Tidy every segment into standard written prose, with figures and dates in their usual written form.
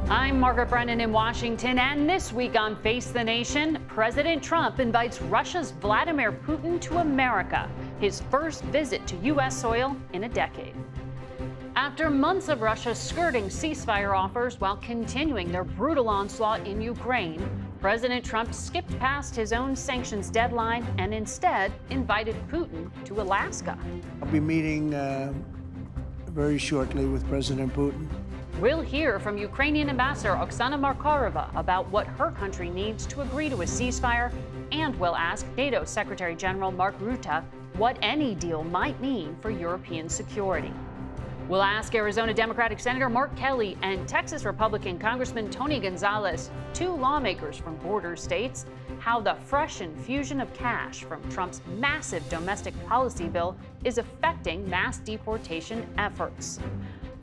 I'm Margaret Brennan in Washington, and this week on Face the Nation, President Trump invites Russia's Vladimir Putin to America, his first visit to U.S. soil in a decade. After months of Russia skirting ceasefire offers while continuing their brutal onslaught in Ukraine, President Trump skipped past his own sanctions deadline and instead invited Putin to Alaska. I'll be meeting very shortly with President Putin. We'll hear from Ukrainian Ambassador Oksana Markarova about what her country needs to agree to a ceasefire, and we'll ask NATO Secretary General Mark Rutte what any deal might mean for European security. We'll ask Arizona Democratic Senator Mark Kelly and Texas Republican Congressman Tony Gonzalez, two lawmakers from border states, how the fresh infusion of cash from Trump's massive domestic policy bill is affecting mass deportation efforts.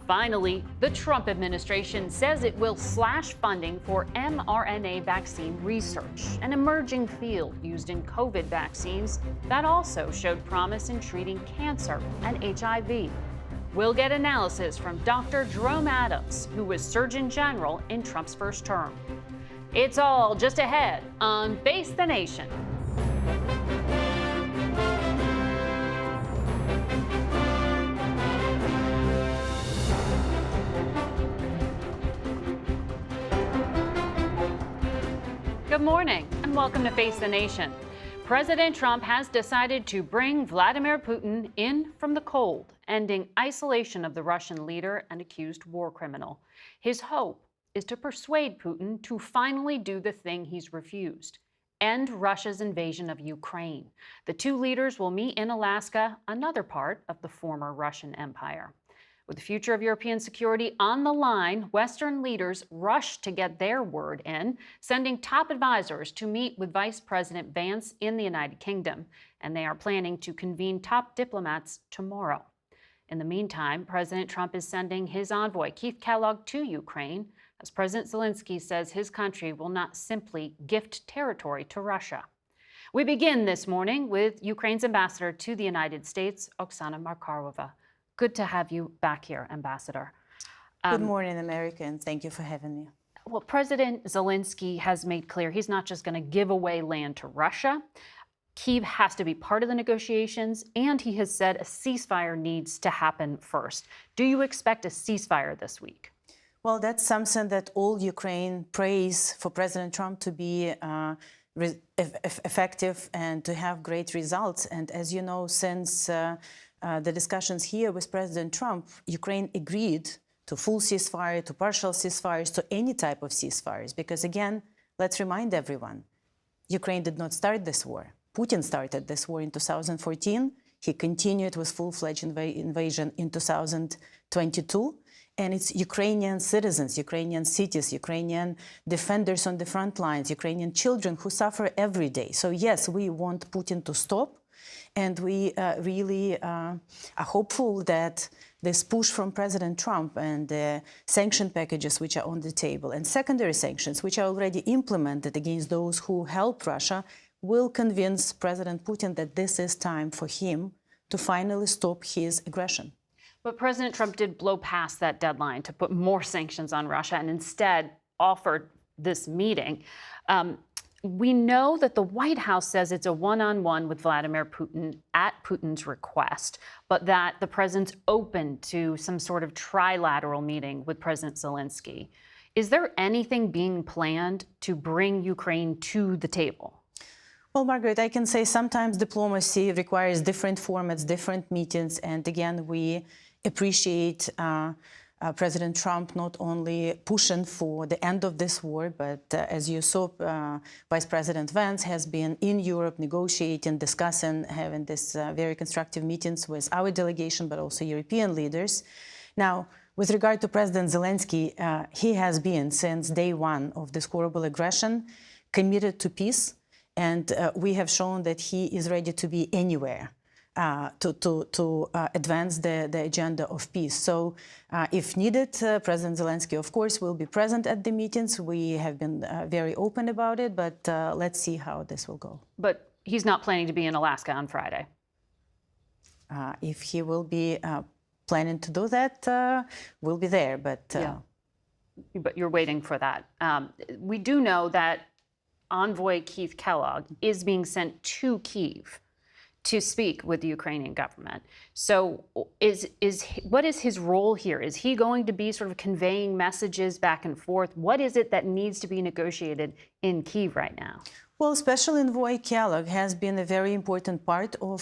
Finally, the Trump administration says it will slash funding for mRNA vaccine research, an emerging field used in COVID vaccines that also showed promise in treating cancer and HIV. We'll get analysis from Dr. Jerome Adams, who was Surgeon General in Trump's first term. It's all just ahead on Face the Nation. Good morning and welcome to Face the Nation. President Trump has decided to bring Vladimir Putin in from the cold, ending isolation of the Russian leader and accused war criminal. His hope is to persuade Putin to finally do the thing he's refused: end Russia's invasion of Ukraine. The two leaders will meet in Alaska, another part of the former Russian Empire. With the future of European security on the line, Western leaders rushed to get their word in, sending top advisors to meet with Vice President Vance in the United Kingdom, and they are planning to convene top diplomats tomorrow. In the meantime, President Trump is sending his envoy, Keith Kellogg, to Ukraine, as President Zelensky says his country will not simply gift territory to Russia. We begin this morning with Ukraine's ambassador to the United States, Oksana Markarova. Good to have you back here, Ambassador. Good morning, America, and thank you for having me. Well, President Zelensky has made clear he's not just going to give away land to Russia. Kyiv has to be part of the negotiations, and he has said a ceasefire needs to happen first. Do you expect a ceasefire this week? Well, that's something that all Ukraine prays for President Trump to be effective and to have great results. And as you know, since the discussions here with President Trump, Ukraine agreed to full ceasefire, to partial ceasefires, to any type of ceasefires. Because again, let's remind everyone, Ukraine did not start this war. Putin started this war in 2014. He continued with full-fledged invasion in 2022. And it's Ukrainian citizens, Ukrainian cities, Ukrainian defenders on the front lines, Ukrainian children who suffer every day. So yes, we want Putin to stop. And we really are hopeful that this push from President Trump and the sanction packages which are on the table and secondary sanctions which are already implemented against those who help Russia will convince President Putin that this is time for him to finally stop his aggression. But President Trump did blow past that deadline to put more sanctions on Russia and instead offered this meeting. We know that the White House says it's a one-on-one with Vladimir Putin at Putin's request, but that the president's open to some sort of trilateral meeting with President Zelensky. Is there anything being planned to bring Ukraine to the table? Well, Margaret, I can say sometimes diplomacy requires different formats, different meetings, and again, we appreciate President Trump not only pushing for the end of this war, but as you saw, Vice President Vance has been in Europe negotiating, discussing, having this very constructive meetings with our delegation, but also European leaders. Now, with regard to President Zelensky, he has been, since day one of this horrible aggression, committed to peace, and we have shown that he is ready to be anywhere to advance the agenda of peace. So if needed, President Zelensky, of course, will be present at the meetings. We have been very open about it, but let's see how this will go. But he's not planning to be in Alaska on Friday. If he will be planning to do that, we'll be there. But but you're waiting for that. We do know that Envoy Keith Kellogg is being sent to Kyiv to speak with the Ukrainian government. So what is his role here? Is he going to be sort of conveying messages back and forth? What is it that needs to be negotiated in Kyiv right now? Well, Special Envoy Kellogg has been a very important part of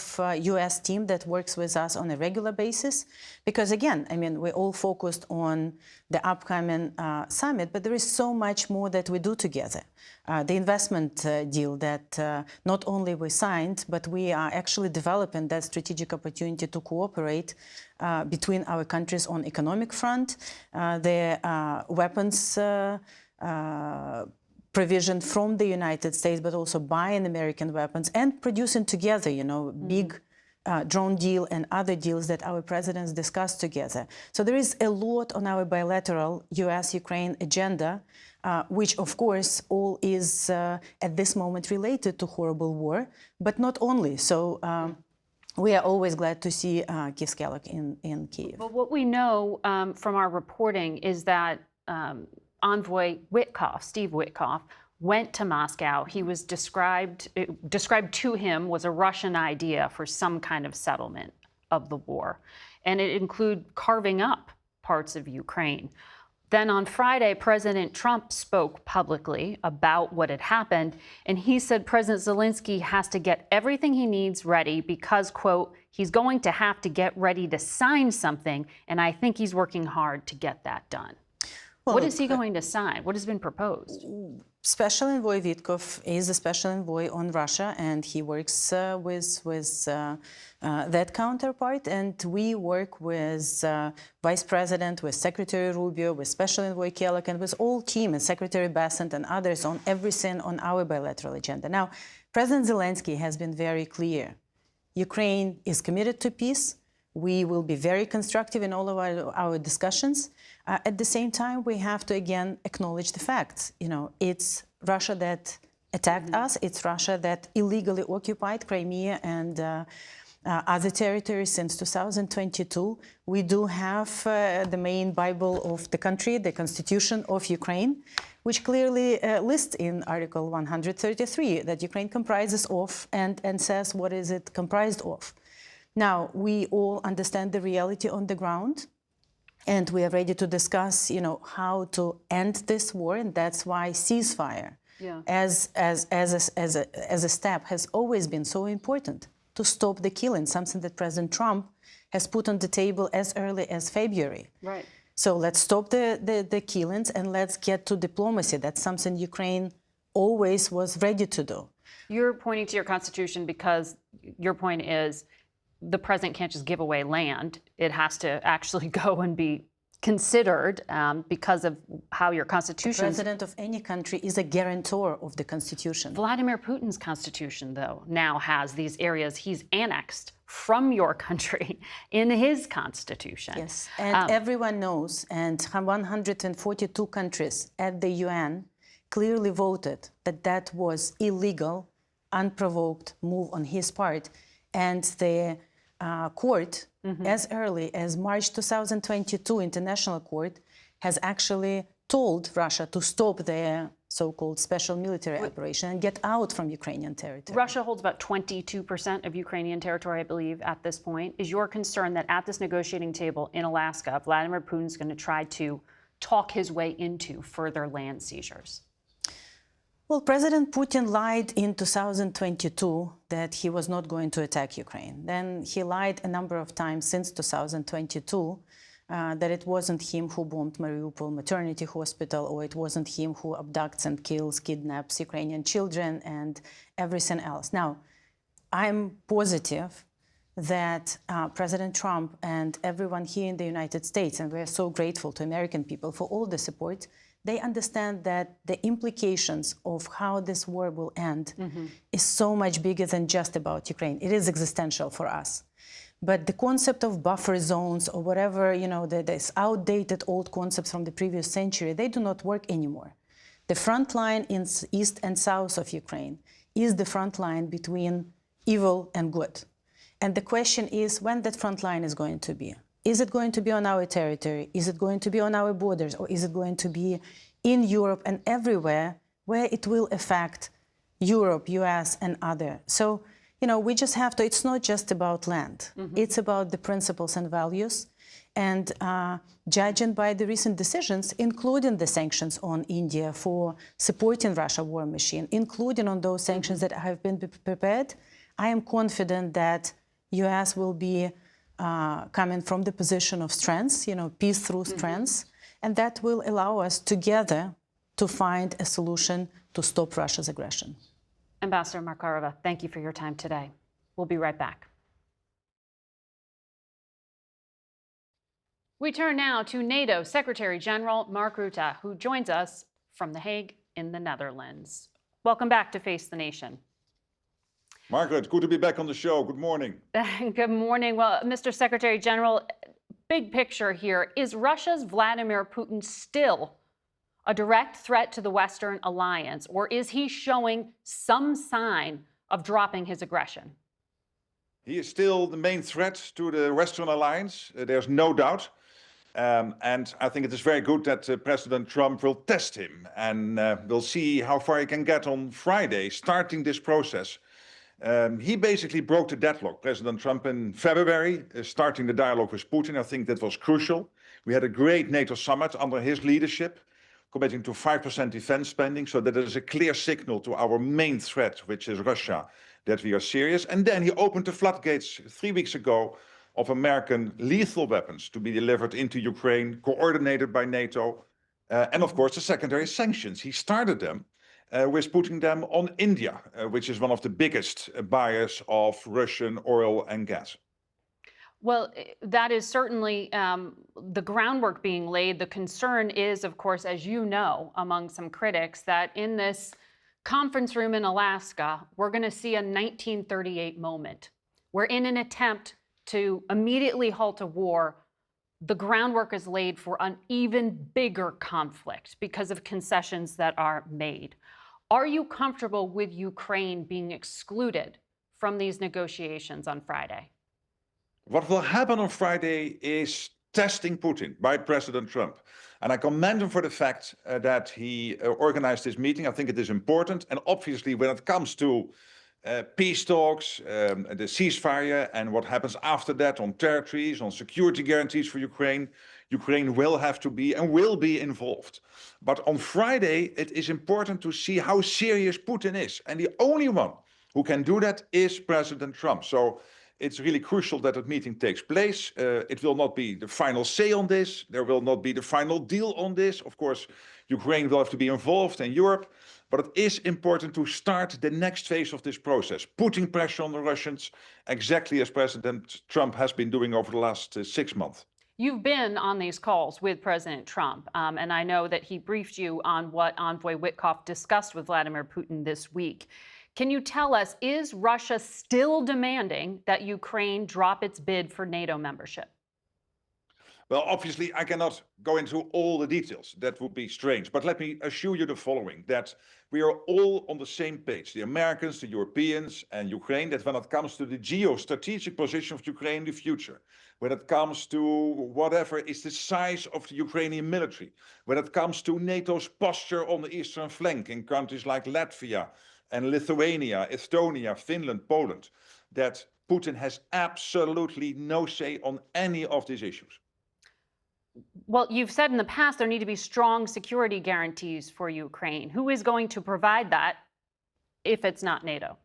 U.S. team that works with us on a regular basis. Because again, I mean, we're all focused on the upcoming summit, but there is so much more that we do together. The investment deal that not only we signed, but we are actually developing that strategic opportunity to cooperate between our countries on economic front, the weapons provision from the United States, but also buying American weapons and producing together, you know, big drone deal and other deals that our presidents discussed together. So there is a lot on our bilateral US-Ukraine agenda, which of course all is at this moment related to horrible war, but not only. So we are always glad to see Keith Kellogg in Kyiv. But what we know from our reporting is that Envoy Witkoff, Steve Witkoff, went to Moscow. He was described to him was a Russian idea for some kind of settlement of the war. And it included carving up parts of Ukraine. Then on Friday, President Trump spoke publicly about what had happened. And he said President Zelensky has to get everything he needs ready because, quote, he's going to have to get ready to sign something. And I think he's working hard to get that done. Well, what is he going to sign? What has been proposed? Special Envoy Witkoff is a special envoy on Russia, and he works with that counterpart. And we work with Vice President, with Secretary Rubio, with Special Envoy Kellogg, and with all team, and Secretary Bassett and others on everything on our bilateral agenda. Now, President Zelensky has been very clear. Ukraine is committed to peace. We will be very constructive in all of our discussions. At the same time, we have to, again, acknowledge the facts. You know, it's Russia that attacked us. It's Russia that illegally occupied Crimea and other territories since 2022. We do have the main Bible of the country, the Constitution of Ukraine, which clearly lists in Article 133 that Ukraine comprises of and says what is it comprised of. Now, we all understand the reality on the ground, and we are ready to discuss, you know, how to end this war, and that's why ceasefire, as a step, has always been so important to stop the killing, something that President Trump has put on the table as early as February. Right. So let's stop the killings and let's get to diplomacy. That's something Ukraine always was ready to do. You're pointing to your constitution because your point is the president can't just give away land. It has to actually go and be considered because of how your constitution. The president of any country is a guarantor of the constitution. Vladimir Putin's constitution, though, now has these areas he's annexed from your country in his constitution. Yes, and everyone knows, and 142 countries at the UN clearly voted that that was illegal, unprovoked move on his part, and the court, as early as March 2022, International Court, has actually told Russia to stop their so-called special military operation and get out from Ukrainian territory. Russia holds about 22% of Ukrainian territory, I believe, at this point. Is your concern that at this negotiating table in Alaska, Vladimir Putin's going to try to talk his way into further land seizures? Well, President Putin lied in 2022 that he was not going to attack Ukraine. Then he lied a number of times since 2022 that it wasn't him who bombed Mariupol maternity hospital, or it wasn't him who abducts and kills, kidnaps Ukrainian children and everything else. Now, I'm positive that President Trump and everyone here in the United States, and we're so grateful to American people for all the support, they understand that the implications of how this war will end is so much bigger than just about Ukraine. It is existential for us. But the concept of buffer zones or whatever, you know, this outdated old concepts from the previous century, they do not work anymore. The front line in east and south of Ukraine is the front line between evil and good. And the question is when that front line is going to be. Is it going to be on our territory? Is it going to be on our borders? Or is it going to be in Europe and everywhere where it will affect Europe, US, and other? So, you know, we just have to, it's not just about land. It's about the principles and values. And judging by the recent decisions, including the sanctions on India for supporting Russia war machine, including on those sanctions that have been prepared, I am confident that US will be coming from the position of strength, you know, peace through strength, and that will allow us together to find a solution to stop Russia's aggression. Ambassador Markarova, thank you for your time today. We'll be right back. We turn now to NATO Secretary General Mark Rutte, who joins us from The Hague in the Netherlands. Welcome back to Face the Nation. Margaret, good to be back on the show. Good morning. Good morning. Well, Mr. Secretary General, big picture here. Is Russia's Vladimir Putin still a direct threat to the Western alliance, or is he showing some sign of dropping his aggression? He is still the main threat to the Western alliance. There's no doubt. And I think it is very good that President Trump will test him, and we'll see how far he can get on Friday, starting this process. He basically broke the deadlock, President Trump, in February, starting the dialogue with Putin. I think that was crucial. We had a great NATO summit under his leadership, committing to 5% defense spending. So that is a clear signal to our main threat, which is Russia, that we are serious. And then he opened the floodgates 3 weeks ago of American lethal weapons to be delivered into Ukraine, coordinated by NATO. And of course, the secondary sanctions. He started them with putting them on India, which is one of the biggest buyers of Russian oil and gas. Well, that is certainly the groundwork being laid. The concern is, of course, as you know, among some critics, that in this conference room in Alaska, we're going to see a 1938 moment, where in an attempt to immediately halt a war, the groundwork is laid for an even bigger conflict because of concessions that are made. Are you comfortable with Ukraine being excluded from these negotiations on Friday? What will happen on Friday is testing Putin by President Trump. And I commend him for the fact that he organized this meeting. I think it is important. And obviously, when it comes to peace talks, the ceasefire, and what happens after that on territories, on security guarantees for Ukraine, Ukraine will have to be and will be involved. But on Friday, it is important to see how serious Putin is. And the only one who can do that is President Trump. So it's really crucial that that meeting takes place. It will not be the final say on this. There will not be the final deal on this. Of course, Ukraine will have to be involved in Europe. But it is important to start the next phase of this process, putting pressure on the Russians, exactly as President Trump has been doing over the last 6 months. You've been on these calls with President Trump, and I know that he briefed you on what Envoy Witkoff discussed with Vladimir Putin this week. Can you tell us, is Russia still demanding that Ukraine drop its bid for NATO membership? Well, obviously, I cannot go into all the details. That would be strange. But let me assure you the following, that we are all on the same page, the Americans, the Europeans, and Ukraine, that when it comes to the geostrategic position of Ukraine in the future, when it comes to whatever is the size of the Ukrainian military, when it comes to NATO's posture on the eastern flank in countries like Latvia and Lithuania, Estonia, Finland, Poland, that Putin has absolutely no say on any of these issues. Well, you've said in the past there need to be strong security guarantees for Ukraine. Who is going to provide that if it's not NATO?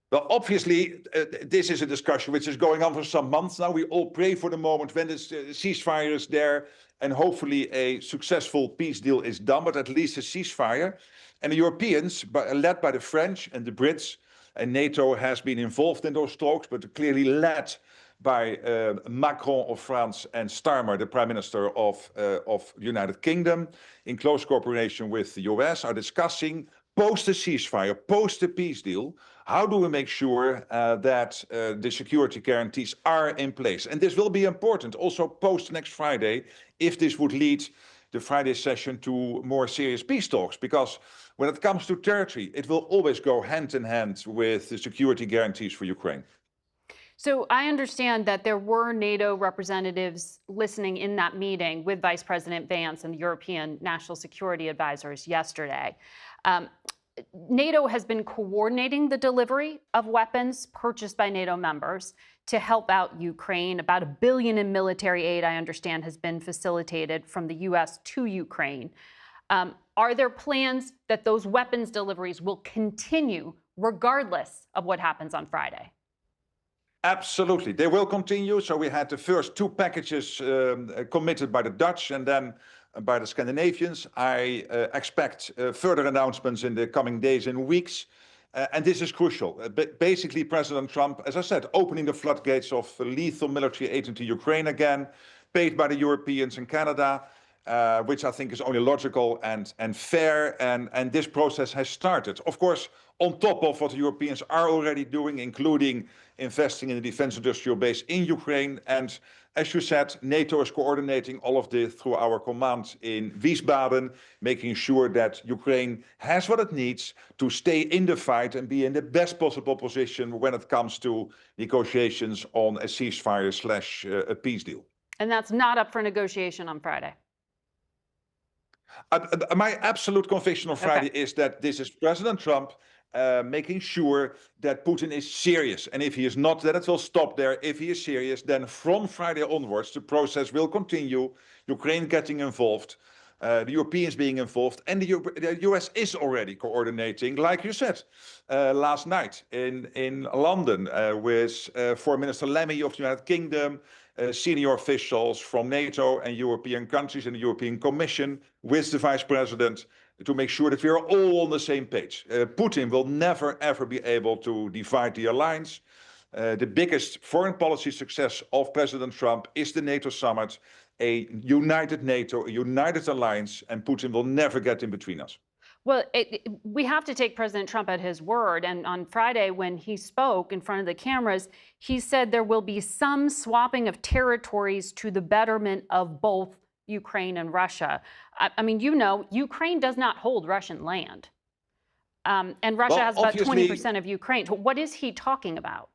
Well, obviously, this is a discussion which is going on for some months now. We all pray for the moment when the ceasefire is there and hopefully a successful peace deal is done, but at least a ceasefire. And the Europeans, led by the French and the Brits, and NATO has been involved in those talks, but clearly led by Macron of France and Starmer, the Prime Minister of the United Kingdom, in close cooperation with the US, are discussing post the ceasefire, post the peace deal, how do we make sure that the security guarantees are in place? And this will be important also post next Friday, if this would lead the Friday session to more serious peace talks, because when it comes to territory, it will always go hand in hand with the security guarantees for Ukraine. So I understand that there were NATO representatives listening in that meeting with Vice President Vance and the European National Security Advisors yesterday. NATO has been coordinating the delivery of weapons purchased by NATO members to help out Ukraine. About $1 billion in military aid, I understand, has been facilitated from the U.S. to Ukraine. Are there plans that those weapons deliveries will continue regardless of what happens on Friday? Absolutely, they will continue. So we had the first two packages committed by the Dutch and then by the Scandinavians. I expect further announcements in the coming days and weeks. And this is crucial. Basically, President Trump, as I said, opening the floodgates of lethal military aid into Ukraine again, paid by the Europeans and Canada, which I think is only logical and fair. And this process has started. Of course, on top of what the Europeans are already doing, including investing in the defense industrial base in Ukraine. And as you said, NATO is coordinating all of this through our command in Wiesbaden, making sure that Ukraine has what it needs to stay in the fight and be in the best possible position when it comes to negotiations on a ceasefire / a peace deal. And that's not up for negotiation on Friday. My absolute conviction on Friday is that this is President Trump making sure that Putin is serious. And if he is not, then it will stop there. If he is serious, then from Friday onwards, the process will continue. Ukraine getting involved, the Europeans being involved, and the US is already coordinating, like you said, last night in London with Foreign Minister Lemmy of the United Kingdom, senior officials from NATO and European countries and the European Commission with the Vice President to make sure that we are all on the same page. Putin will never, ever be able to divide the alliance. The biggest foreign policy success of President Trump is the NATO summit, a united NATO, a united alliance, and Putin will never get in between us. Well, we have to take President Trump at his word. And on Friday, when he spoke in front of the cameras, he said there will be some swapping of territories to the betterment of both Ukraine and Russia. I mean, you know, Ukraine does not hold Russian land. And Russia has about 20% of Ukraine. What is he talking about?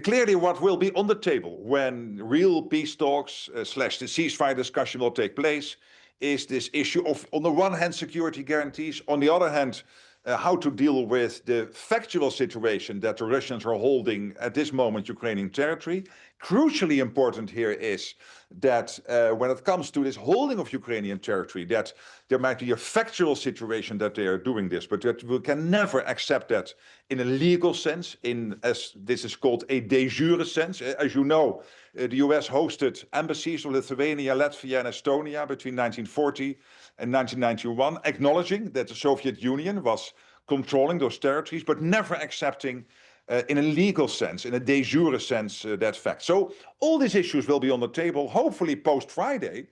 Clearly, what will be on the table when real peace talks / the ceasefire discussion will take place is this issue of, on the one hand, security guarantees, on the other hand, how to deal with the factual situation that the Russians are holding at this moment Ukrainian territory. Crucially important here is that when it comes to this holding of Ukrainian territory, that there might be a factual situation that they are doing this, but that we can never accept that in a legal sense, as this is called a de jure sense. As you know, the US hosted embassies of Lithuania, Latvia, and Estonia between 1940 and 1991, acknowledging that the Soviet Union was controlling those territories, but never accepting in a legal sense, in a de jure sense, that fact. So all these issues will be on the table, hopefully post-Friday,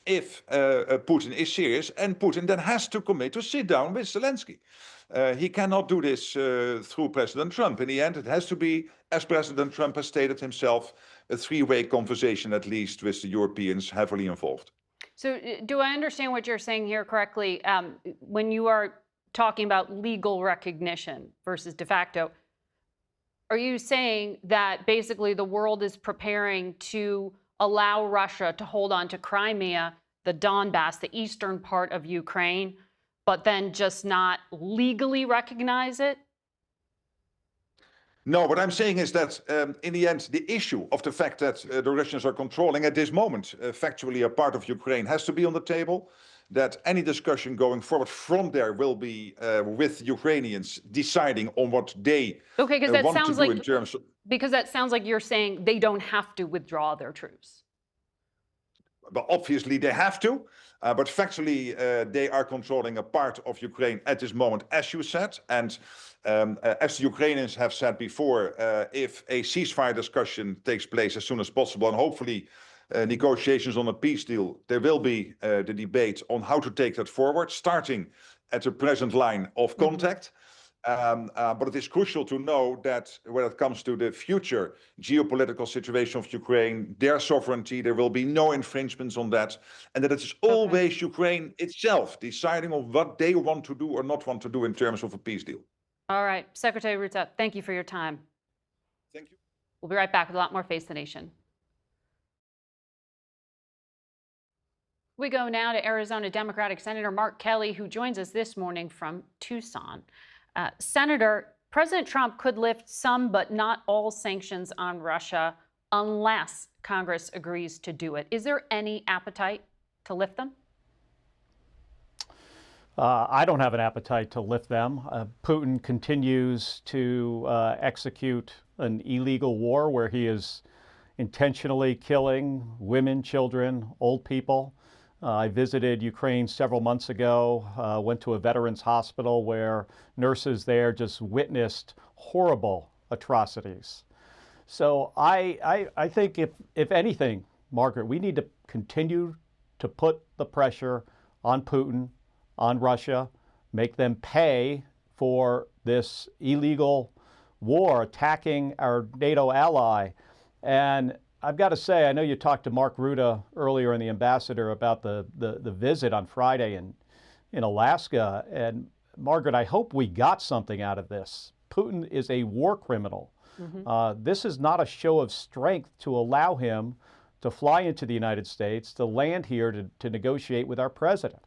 if Putin is serious, and Putin then has to commit to sit down with Zelensky. He cannot do this through President Trump. In the end, it has to be, as President Trump has stated himself, a three-way conversation, at least, with the Europeans heavily involved. So do I understand what you're saying here correctly? When you are talking about legal recognition versus de facto, are you saying that basically the world is preparing to allow Russia to hold on to Crimea, the Donbass, the eastern part of Ukraine, but then just not legally recognize it? No, what I'm saying is that in the end, the issue of the fact that the Russians are controlling at this moment factually a part of Ukraine has to be on the table. That any discussion going forward from there will be with Ukrainians deciding on what they okay, because that want sounds to do like, in terms of, because that sounds like you're saying they don't have to withdraw their troops. but obviously they have to, but factually they are controlling a part of Ukraine at this moment, as you said. And as the Ukrainians have said before, if a ceasefire discussion takes place as soon as possible, and hopefully negotiations on a peace deal, there will be the debate on how to take that forward, starting at the present line of contact. But it is crucial to know that when it comes to the future geopolitical situation of Ukraine, their sovereignty, there will be no infringements on that. And that it is always Ukraine itself deciding on what they want to do or not want to do in terms of a peace deal. All right. Secretary Rutte, thank you for your time. Thank you. We'll be right back with a lot more Face the Nation. We go now to Arizona Democratic Senator Mark Kelly, who joins us this morning from Tucson. Senator, President Trump could lift some but not all sanctions on Russia unless Congress agrees to do it. Is there any appetite to lift them? I don't have an appetite to lift them. Putin continues to execute an illegal war where he is intentionally killing women, children, old people. I visited Ukraine several months ago, went to a veterans hospital where nurses there just witnessed horrible atrocities. So I think if anything, Margaret, we need to continue to put the pressure on Putin, on Russia, make them pay for this illegal war attacking our NATO ally. And I've got to say, I know you talked to Mark Rutte earlier in the Ambassador about the visit on Friday in Alaska. And Margaret, I hope we got something out of this. Putin is a war criminal. This is not a show of strength to allow him to fly into the United States, to land here to negotiate with our president.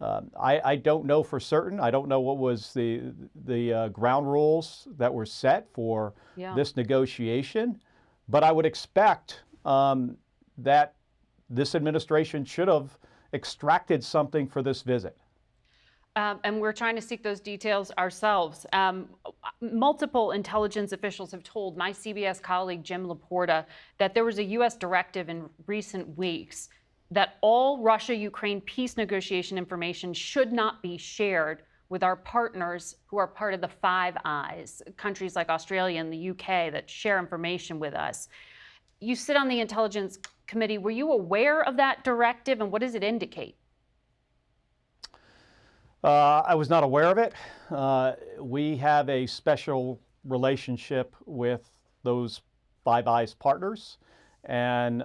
I don't know for certain. I don't know what was the ground rules that were set for this negotiation. But I would expect that this administration should have extracted something for this visit. And we're trying to seek those details ourselves. Multiple intelligence officials have told my CBS colleague Jim Laporta that there was a U.S. directive in recent weeks that all Russia-Ukraine peace negotiation information should not be shared with our partners who are part of the Five Eyes, countries like Australia and the UK that share information with us. You sit on the Intelligence Committee. Were you aware of that directive, and what does it indicate? I was not aware of it. We have a special relationship with those Five Eyes partners, and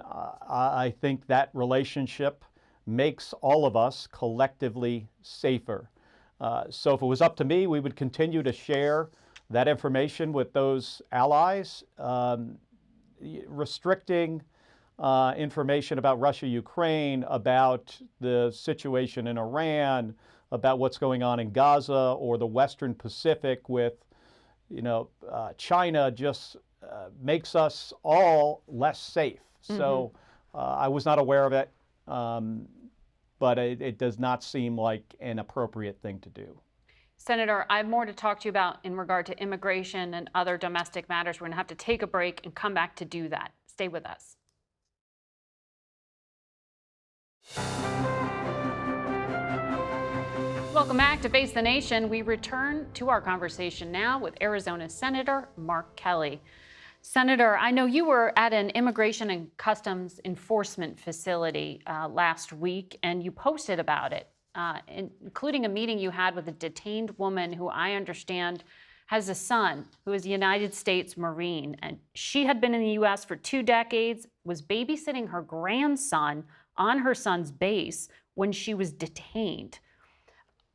I think that relationship makes all of us collectively safer. So if it was up to me, we would continue to share that information with those allies. Restricting information about Russia, Ukraine, about the situation in Iran, about what's going on in Gaza or the Western Pacific with, China just makes us all less safe. So I was not aware of it. But it does not seem like an appropriate thing to do. Senator, I have more to talk to you about in regard to immigration and other domestic matters. We're going to have to take a break and come back to do that. Stay with us. Welcome back to Face the Nation. We return to our conversation now with Arizona Senator Mark Kelly. Senator, I know you were at an Immigration and Customs Enforcement facility last week, and you posted about it, including a meeting you had with a detained woman who I understand has a son who is a United States Marine. And she had been in the U.S. for 2 decades, was babysitting her grandson on her son's base when she was detained.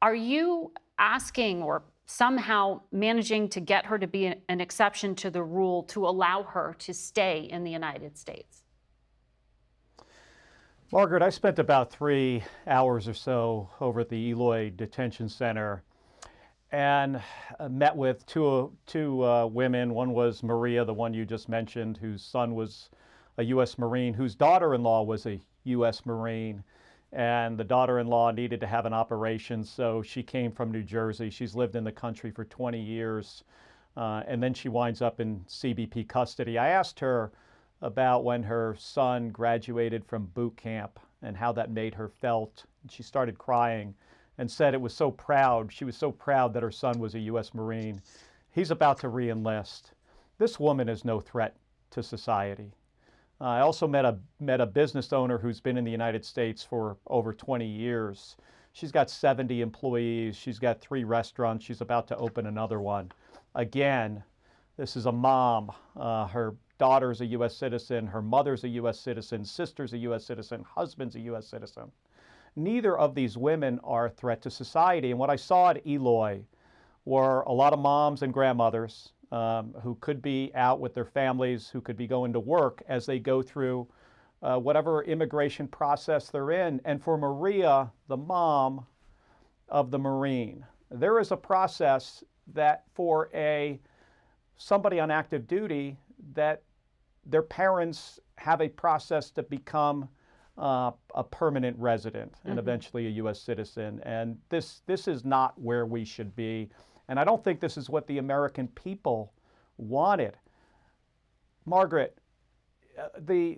Are you asking or somehow managing to get her to be an exception to the rule to allow her to stay in the United States? Margaret, I spent about 3 hours or so over at the Eloy Detention Center and met with two women. One was Maria, the one you just mentioned, whose son was a U.S. Marine, whose daughter-in-law was a U.S. Marine. And the daughter-in-law needed to have an operation, so she came from New Jersey. She's lived in the country for 20 years, and then she winds up in CBP custody. I asked her about when her son graduated from boot camp and how that made her felt. She started crying and said it was so proud. She was so proud that her son was a U.S. Marine. He's about to re-enlist. This woman is no threat to society. I also met a business owner who's been in the United States for over 20 years. She's got 70 employees. She's got 3 restaurants. She's about to open another one. Again, this is a mom. Her daughter's a U.S. citizen. Her mother's a U.S. citizen. Sister's a U.S. citizen. Husband's a U.S. citizen. Neither of these women are a threat to society. And what I saw at Eloy were a lot of moms and grandmothers, who could be out with their families, who could be going to work as they go through whatever immigration process they're in. And for Maria, the mom of the Marine, there is a process that for somebody on active duty, that their parents have a process to become a permanent resident and eventually a U.S. citizen. And this is not where we should be. And I don't think this is what the American people wanted. Margaret, the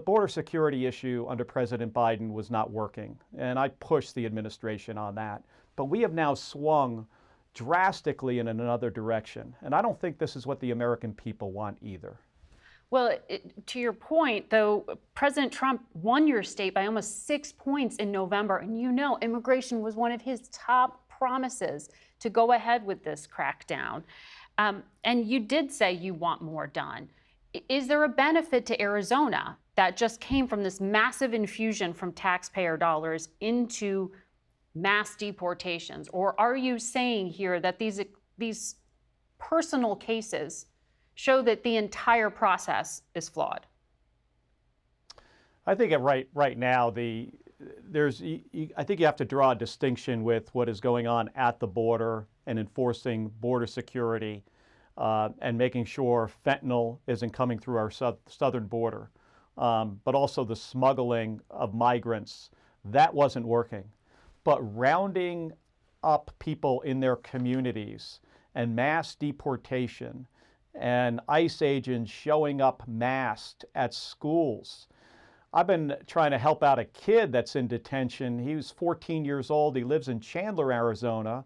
border security issue under President Biden was not working, and I pushed the administration on that. But we have now swung drastically in another direction, and I don't think this is what the American people want either. Well, to your point, though, President Trump won your state by almost 6 points in November, and you know immigration was one of his top promises to go ahead with this crackdown. And you did say you want more done. Is there a benefit to Arizona that just came from this massive infusion from taxpayer dollars into mass deportations? Or are you saying here that these personal cases show that the entire process is flawed? I think right now I think you have to draw a distinction with what is going on at the border and enforcing border security and making sure fentanyl isn't coming through our southern border, but also the smuggling of migrants. That wasn't working. But rounding up people in their communities and mass deportation and ICE agents showing up masked at schools. I've been trying to help out a kid that's in detention. He was 14 years old. He lives in Chandler, Arizona,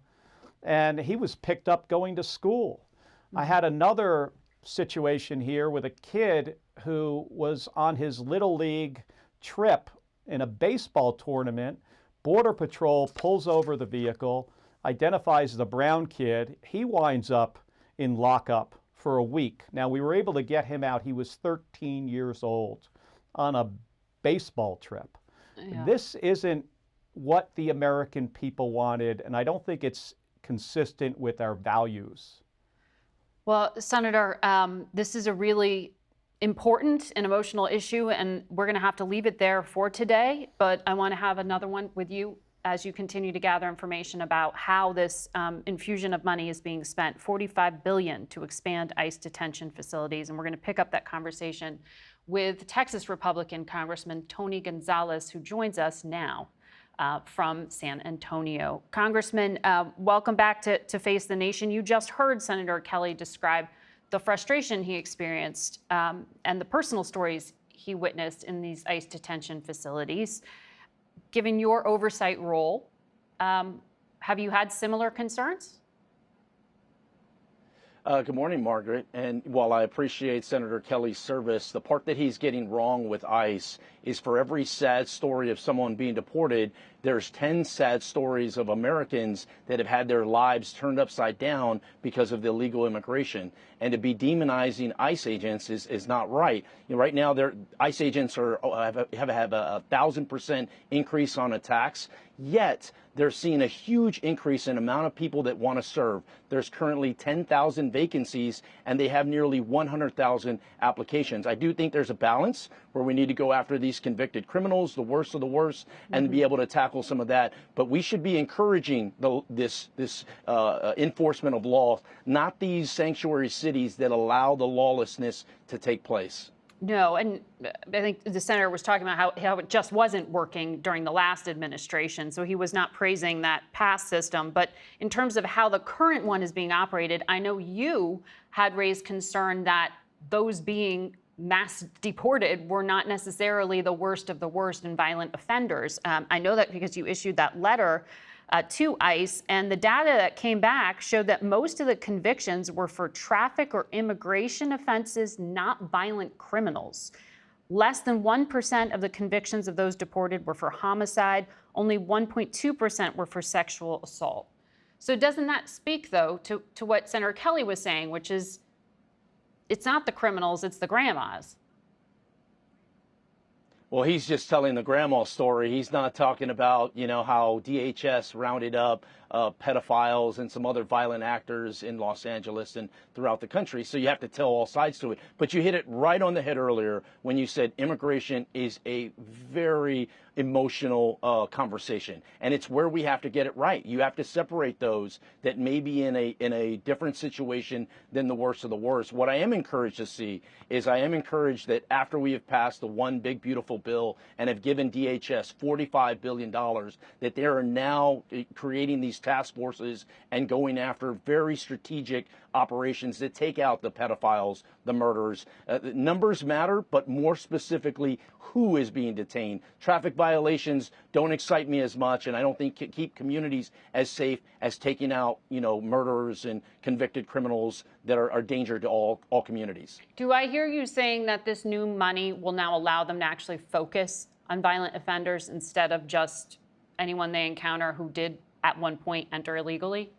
and he was picked up going to school. I had another situation here with a kid who was on his Little League trip in a baseball tournament. Border Patrol pulls over the vehicle, identifies the brown kid. He winds up in lockup for a week. Now, we were able to get him out. He was 13 years old on a baseball trip. Yeah. This isn't what the American people wanted, and I don't think it's consistent with our values. Well, Senator, this is a really important and emotional issue, and we're going to have to leave it there for today. But I want to have another one with you as you continue to gather information about how this infusion of money is being spent. $45 billion to expand ICE detention facilities, and we're going to pick up that conversation with Texas Republican Congressman Tony Gonzalez, who joins us now from San Antonio. Congressman, welcome back to Face the Nation. You just heard Senator Kelly describe the frustration he experienced and the personal stories he witnessed in these ICE detention facilities. Given your oversight role, have you had similar concerns? Good morning, Margaret. And while I appreciate Senator Kelly's service, the part that he's getting wrong with ICE is for every sad story of someone being deported, there's 10 sad stories of Americans that have had their lives turned upside down because of the illegal immigration. And to be demonizing ICE agents is not right. You know, right now, ICE agents have a 1,000% increase on attacks, yet they're seeing a huge increase in amount of people that want to serve. There's currently 10,000 vacancies, and they have nearly 100,000 applications. I do think there's a balance where we need to go after these convicted criminals, the worst of the worst, and be able to tackle some of that. But we should be encouraging this enforcement of law, not these sanctuary cities that allow the lawlessness to take place. No, and I think the senator was talking about how it just wasn't working during the last administration, so he was not praising that past system. But in terms of how the current one is being operated, I know you had raised concern that those being mass deported were not necessarily the worst of the worst and violent offenders. I know that because you issued that letter to ICE, and the data that came back showed that most of the convictions were for traffic or immigration offenses, not violent criminals. Less than 1% of the convictions of those deported were for homicide. Only 1.2% were for sexual assault. So doesn't that speak, though, to what Senator Kelly was saying, which is it's not the criminals, it's the grandmas? Well, he's just telling the grandma story. He's not talking about, how DHS rounded up pedophiles and some other violent actors in Los Angeles and throughout the country. So you have to tell all sides to it. But you hit it right on the head earlier when you said immigration is a very emotional conversation, and it's where we have to get it right. You have to separate those that may be in a different situation than the worst of the worst. What I am encouraged to see is I am encouraged that after we have passed the one big beautiful bill and have given DHS $45 billion, that they are now creating these task forces and going after very strategic operations that take out the pedophiles, the murderers. Numbers matter, but more specifically, who is being detained. Traffic violations don't excite me as much, and I don't think keep communities as safe as taking out, murderers and convicted criminals that are a danger to all communities. Do I hear you saying that this new money will now allow them to actually focus on violent offenders instead of just anyone they encounter who did at one point enter illegally?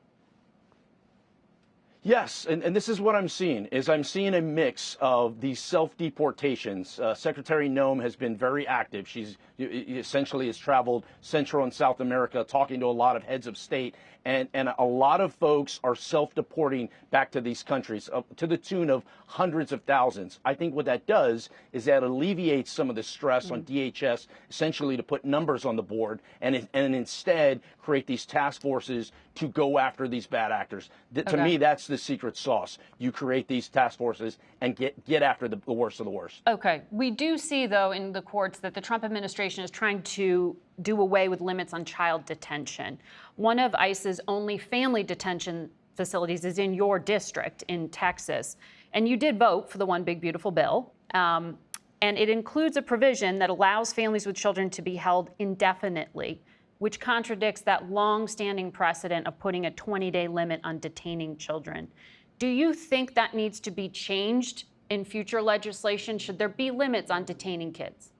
Yes, and this is what I'm seeing, is I'm seeing a mix of these self-deportations. Secretary Noem has been very active. She's essentially has traveled Central and South America talking to a lot of heads of state, and a lot of folks are self-deporting back to these countries to the tune of hundreds of thousands. I think what that does is that alleviates some of the stress on DHS, essentially to put numbers on the board and instead create these task forces to go after these bad actors. To me, that's the secret sauce. You create these task forces and get after the worst of the worst. Okay. We do see, though, in the courts that the Trump administration is trying to do away with limits on child detention. One of ICE's only family detention facilities is in your district in Texas. And you did vote for the One Big Beautiful Bill. And it includes a provision that allows families with children to be held indefinitely, which contradicts that long-standing precedent of putting a 20-day limit on detaining children. Do you think that needs to be changed in future legislation? Should there be limits on detaining kids?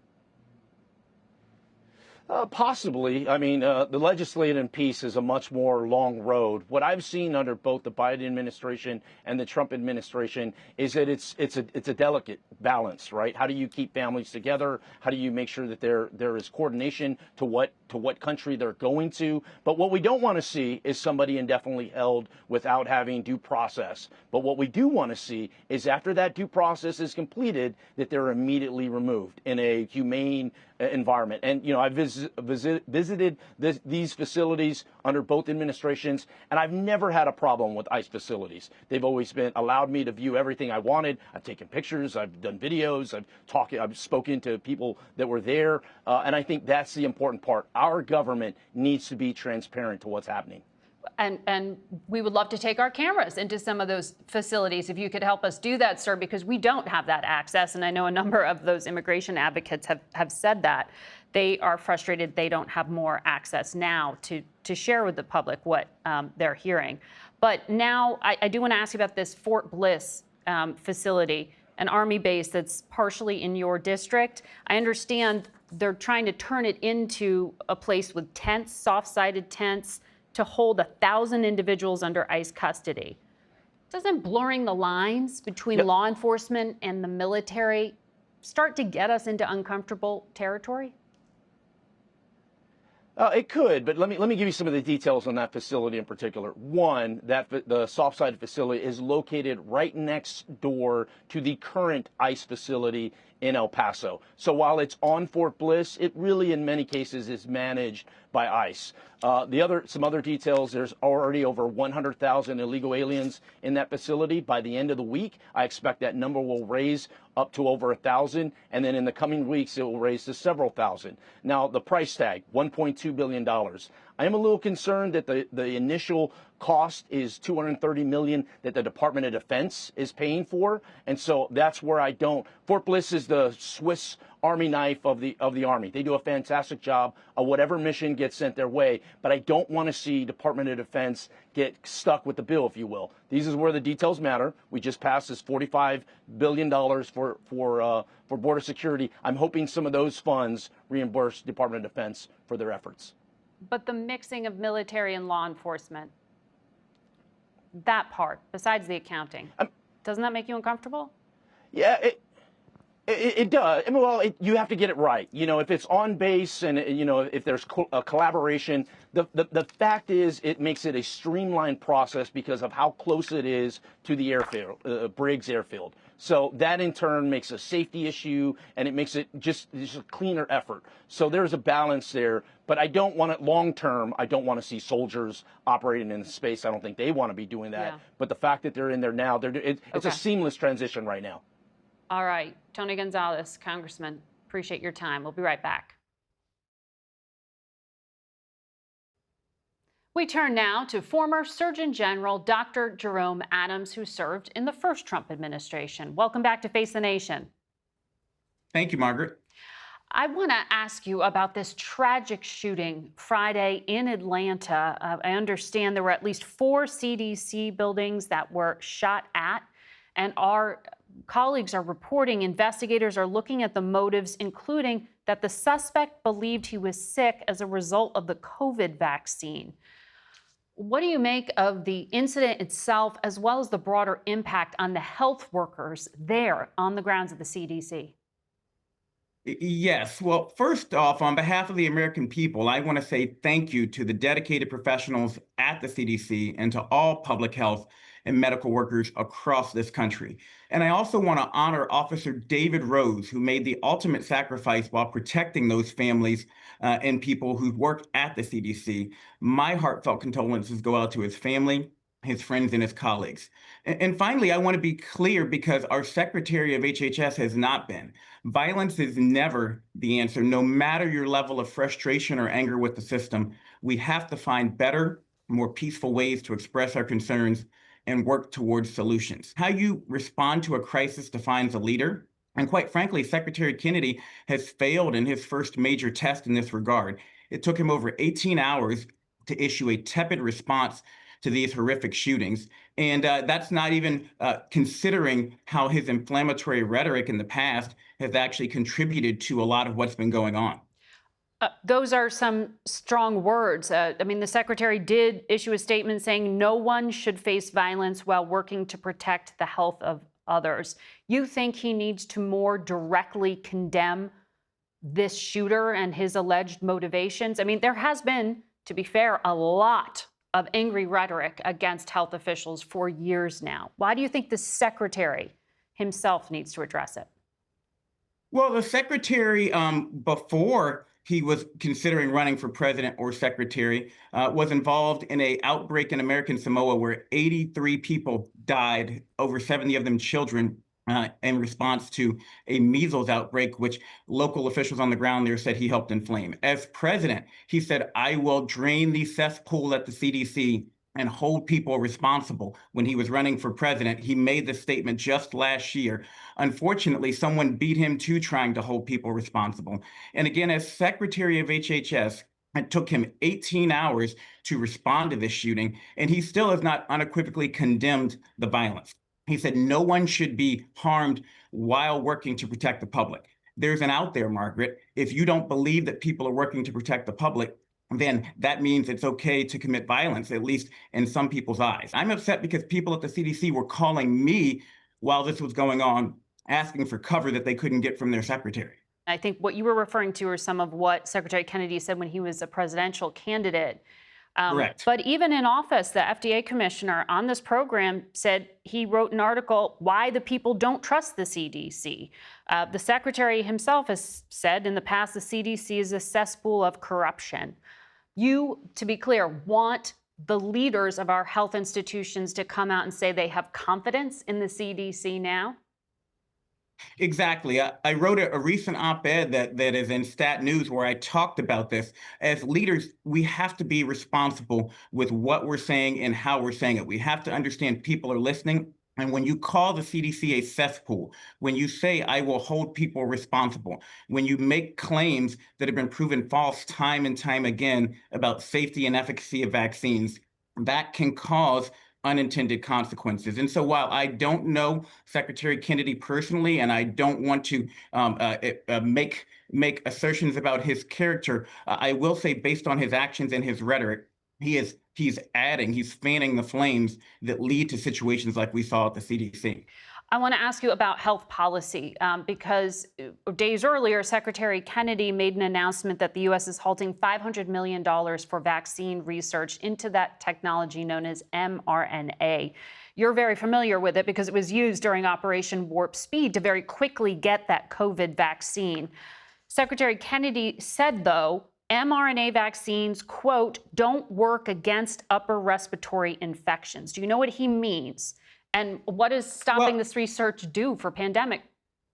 Possibly. I mean, the legislative piece is a much more long road. What I've seen under both the Biden administration and the Trump administration is that it's a delicate balance, right? How do you keep families together? How do you make sure that there is coordination to what country they're going to? But what we don't want to see is somebody indefinitely held without having due process. But what we do want to see is after that due process is completed, that they're immediately removed in a humane environment. And, I visited these facilities under both administrations, and I've never had a problem with ICE facilities. They've always allowed me to view everything I wanted. I've taken pictures, I've done videos, I've spoken to people that were there, and I think that's the important part. Our government needs to be transparent to what's happening. And we would love to take our cameras into some of those facilities if you could help us do that, sir, because we don't have that access. And I know a number of those immigration advocates have said that. They are frustrated they don't have more access now to share with the public what they're hearing. But now I do want to ask you about this Fort Bliss facility, an Army base that's partially in your district. I understand they're trying to turn it into a place with tents, soft-sided tents, to hold 1,000 individuals under ICE custody. Doesn't blurring the lines between law enforcement and the military start to get us into uncomfortable territory? It could, but let me give you some of the details on that facility in particular. One, the soft-sided facility is located right next door to the current ICE facility in El Paso. So while it's on Fort Bliss, it really in many cases is managed by ICE. Some other details, there's already over 100,000 illegal aliens in that facility. By the end of the week, I expect that number will raise up to over 1,000, and then in the coming weeks, it will raise to several thousand. Now, the price tag, $1.2 billion. I am a little concerned that the initial cost is $230 million that the Department of Defense is paying for, and so that's where I don't. Fort Bliss is the Swiss Army knife of the Army. They do a fantastic job of whatever mission gets sent their way, but I don't want to see Department of Defense get stuck with the bill, if you will. These is where the details matter. We just passed this $45 billion for border security. I'm hoping some of those funds reimburse Department of Defense for their efforts. But the mixing of military and law enforcement, that part, besides the accounting, doesn't that make you uncomfortable? Yeah, It does. I mean, well, you have to get it right. You know, if it's on base and, you know, if there's a collaboration, the fact is it makes it a streamlined process because of how close it is to the airfield, Briggs airfield. So that in turn makes a safety issue and it makes it just a cleaner effort. So there's a balance there. But I don't want it long term. I don't want to see soldiers operating in space. I don't think they want to be doing that. Yeah. But the fact that they're in there now, it's a seamless transition right now. All right. Tony Gonzalez, Congressman, appreciate your time. We'll be right back. We turn now to former Surgeon General Dr. Jerome Adams, who served in the first Trump administration. Welcome back to Face the Nation. Thank you, Margaret. I want to ask you about this tragic shooting Friday in Atlanta. I understand there were at least 4 CDC buildings that were shot at, and our colleagues are reporting investigators are looking at the motives, including that the suspect believed he was sick as a result of the COVID vaccine. What do you make of the incident itself, as well as the broader impact on the health workers there on the grounds of the CDC? Yes. Well, first off, on behalf of the American people, I want to say thank you to the dedicated professionals at the CDC and to all public health and medical workers across this country. And I also want to honor Officer David Rose, who made the ultimate sacrifice while protecting those families and people who work at the CDC. My heartfelt condolences go out to his family, his friends, and his colleagues. And finally, I want to be clear, because our Secretary of HHS has not been. Violence is never the answer, no matter your level of frustration or anger with the system. We have to find better, more peaceful ways to express our concerns and work towards solutions. How you respond to a crisis defines a leader. And quite frankly, Secretary Kennedy has failed in his first major test in this regard. It took him over 18 hours to issue a tepid response to these horrific shootings. And that's not even considering how his inflammatory rhetoric in the past has actually contributed to a lot of what's been going on. Those are some strong words. I mean, the secretary did issue a statement saying no one should face violence while working to protect the health of others. You think he needs to more directly condemn this shooter and his alleged motivations? I mean, there has been, to be fair, a lot of angry rhetoric against health officials for years now. Why do you think the secretary himself needs to address it? Well, the secretary, before he was considering running for president or secretary, was involved in an outbreak in American Samoa where 83 people died, over 70 of them children, in response to a measles outbreak, which local officials on the ground there said he helped inflame. As president, he said, "I will drain the cesspool at the CDC and hold people responsible." When he was running for president, he made this statement just last year. Unfortunately, someone beat him to trying to hold people responsible. And again, as Secretary of HHS, it took him 18 hours to respond to this shooting, and he still has not unequivocally condemned the violence. He said no one should be harmed while working to protect the public. There's an out there, Margaret. If you don't believe that people are working to protect the public, then that means it's okay to commit violence, at least in some people's eyes. I'm upset because people at the CDC were calling me while this was going on, asking for cover that they couldn't get from their secretary. I think what you were referring to are some of what Secretary Kennedy said when he was a presidential candidate. Correct. But even in office, the FDA commissioner on this program said he wrote an article, Why the People Don't Trust the CDC. The secretary himself has said in the past the CDC is a cesspool of corruption. You, to be clear, want the leaders of our health institutions to come out and say they have confidence in the CDC now? Exactly. I wrote a recent op-ed that is in Stat News where I talked about this. As leaders, we have to be responsible with what we're saying and how we're saying it. We have to understand people are listening. And when you call the CDC a cesspool, when you say, I will hold people responsible, when you make claims that have been proven false time and time again about safety and efficacy of vaccines, that can cause unintended consequences. And so while I don't know Secretary Kennedy personally, and I don't want to make assertions about his character, I will say based on his actions and his rhetoric, he's fanning the flames that lead to situations like we saw at the CDC. I want to ask you about health policy because days earlier, Secretary Kennedy made an announcement that the U.S. is halting $500 million for vaccine research into that technology known as mRNA. You're very familiar with it because it was used during Operation Warp Speed to very quickly get that COVID vaccine. Secretary Kennedy said, though, mRNA vaccines, quote, don't work against upper respiratory infections. Do you know what he means? And what does stopping this research do for pandemic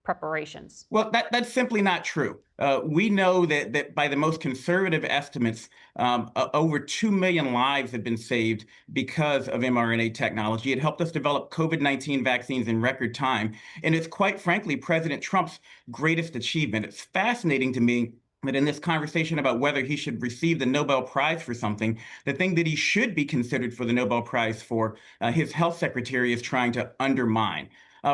preparations? Well, that's simply not true. We know that by the most conservative estimates, over 2 million lives have been saved because of mRNA technology. It helped us develop COVID-19 vaccines in record time. And it's quite frankly President Trump's greatest achievement. It's fascinating to me that in this conversation about whether he should receive the Nobel Prize for something, the thing that he should be considered for the Nobel Prize for, his health secretary is trying to undermine.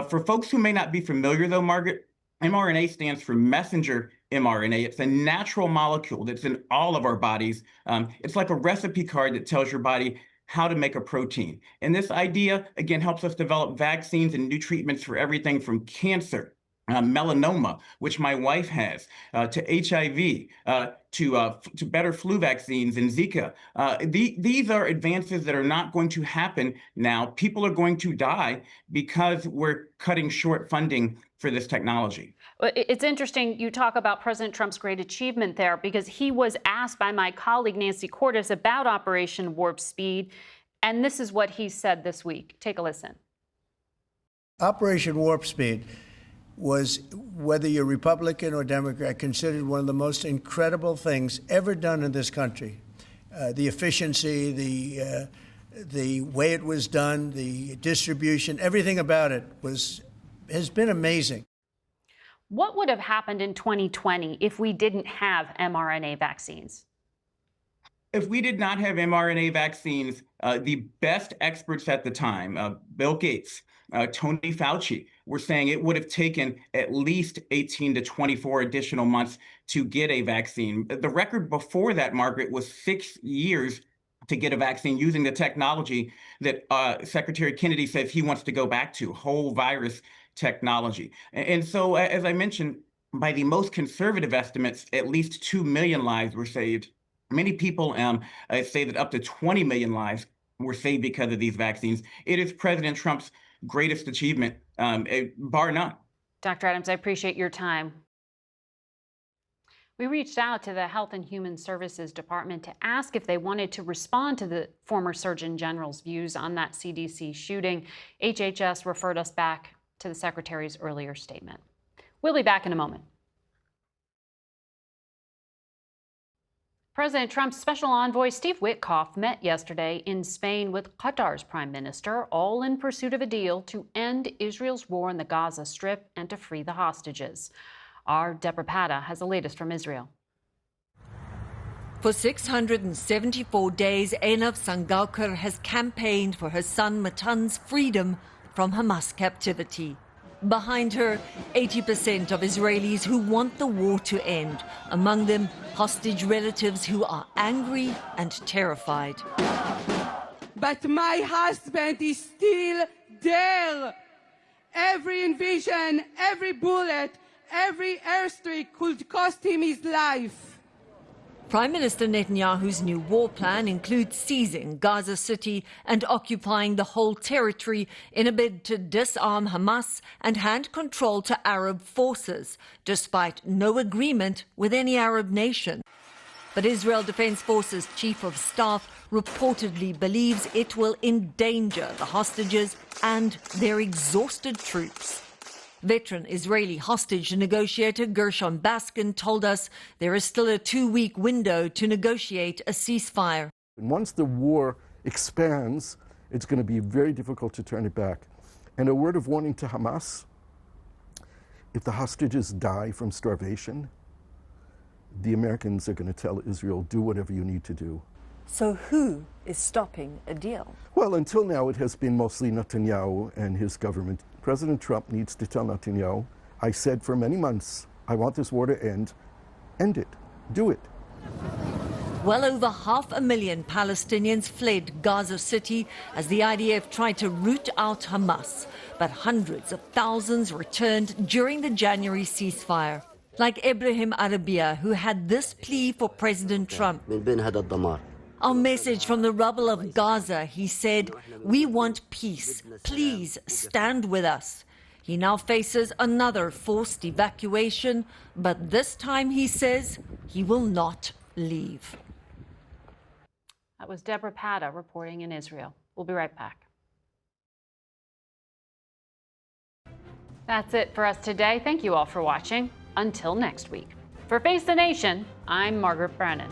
For folks who may not be familiar, though, Margaret, mRNA stands for messenger mRNA. It's a natural molecule that's in all of our bodies. It's like a recipe card that tells your body how to make a protein. And this idea, again, helps us develop vaccines and new treatments for everything from cancer, melanoma, which my wife has, to HIV, to better flu vaccines and Zika. These are advances that are not going to happen now. People are going to die because we're cutting short funding for this technology. It's interesting you talk about President Trump's great achievement there because he was asked by my colleague Nancy Cordes about Operation Warp Speed, and this is what he said this week. Take a listen. Operation Warp Speed was, whether you're Republican or Democrat, considered one of the most incredible things ever done in this country. The efficiency, the way it was done, the distribution, everything about it has been amazing. What would have happened in 2020 if we didn't have mRNA vaccines? If we did not have mRNA vaccines, the best experts at the time, Bill Gates, Tony Fauci, were saying it would have taken at least 18 to 24 additional months to get a vaccine. The record before that, Margaret, was 6 years to get a vaccine using the technology that Secretary Kennedy says he wants to go back to, whole virus technology. And so, as I mentioned, by the most conservative estimates, at least 2 million lives were saved. Many people say that up to 20 million lives were saved because of these vaccines. It is President Trump's greatest achievement, bar none. Dr. Adams, I appreciate your time. We reached out to the Health and Human Services Department to ask if they wanted to respond to the former Surgeon General's views on that CDC shooting. HHS referred us back to the Secretary's earlier statement. We'll be back in a moment. President Trump's special envoy Steve Witkoff met yesterday in Spain with Qatar's prime minister, all in pursuit of a deal to end Israel's war in the Gaza Strip and to free the hostages. Our Deborah Pata has the latest from Israel. For 674 days, Einaf Sangalkar has campaigned for her son Matan's freedom from Hamas captivity. Behind her, 80% of Israelis who want the war to end. Among them, hostage relatives who are angry and terrified. But my husband is still there. Every invasion, every bullet, every airstrike could cost him his life. Prime Minister Netanyahu's new war plan includes seizing Gaza City and occupying the whole territory in a bid to disarm Hamas and hand control to Arab forces, despite no agreement with any Arab nation. But Israel Defense Forces Chief of Staff reportedly believes it will endanger the hostages and their exhausted troops. Veteran Israeli hostage negotiator Gershon Baskin told us there is still a 2-week window to negotiate a ceasefire. Once the war expands, it's going to be very difficult to turn it back. And a word of warning to Hamas, if the hostages die from starvation, the Americans are going to tell Israel, do whatever you need to do. So who is stopping a deal? Well, until now it has been mostly Netanyahu and his government. President Trump needs to tell Netanyahu, I said for many months, I want this war to end. End it. Do it. Well over 500,000 Palestinians fled Gaza City as the IDF tried to root out Hamas, but hundreds of thousands returned during the January ceasefire. Like Ibrahim Arabia, who had this plea for President Trump. Our message from the rubble of Gaza, he said, we want peace. Please stand with us. He now faces another forced evacuation, but this time he says he will not leave. That was Deborah Pata reporting in Israel. We'll be right back. That's it for us today. Thank you all for watching. Until next week. For Face the Nation, I'm Margaret Brennan.